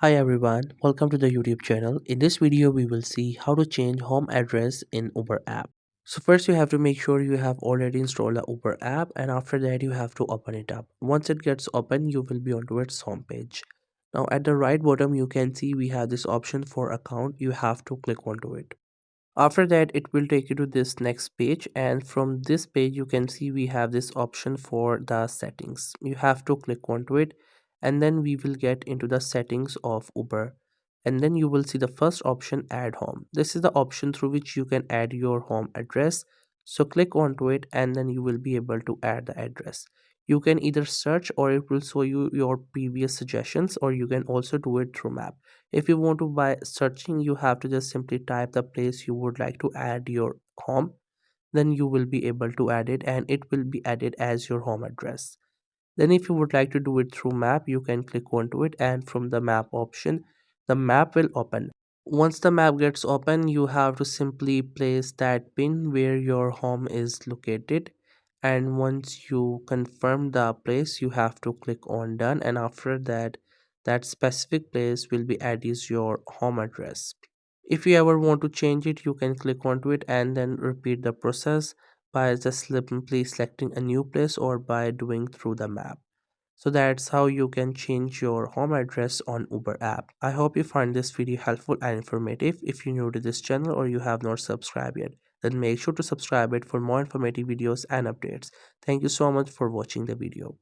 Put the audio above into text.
Hi everyone, welcome to the YouTube channel. In this video, we will see how to change home address in Uber app. So first you have to make sure you have already installed the Uber app, and after that you have to open it up. Once it gets open, you will be onto its home page. Now at the right bottom, you can see we have this option for account. You have to click onto it. After that, it will take you to this next page, and from this page you can see we have this option for the settings. You have to click onto it, and then we will get into the settings of Uber, and then you will see the first option, add home. This is the option through which you can add your home address. So click onto it, and then you will be able to add the address. You can either search, or it will show you your previous suggestions, or you can also do it through map. If you want to by searching, you have to just simply type the place you would like to add your home. Then you will be able to add it, and it will be added as your home address. Then if you would like to do it through map, you can click onto it, and from the map option, the map will open. Once the map gets open, you have to simply place that pin where your home is located. And once you confirm the place, you have to click on done, and after that, that specific place will be added as your home address. If you ever want to change it, you can click onto it and then repeat the process by just simply selecting a new place or by doing through the map. So that's how you can change your home address on Uber app. I hope you find this video helpful and informative. If you're new to this channel or you have not subscribed yet, then make sure to subscribe it for more informative videos and updates. Thank you so much for watching the video.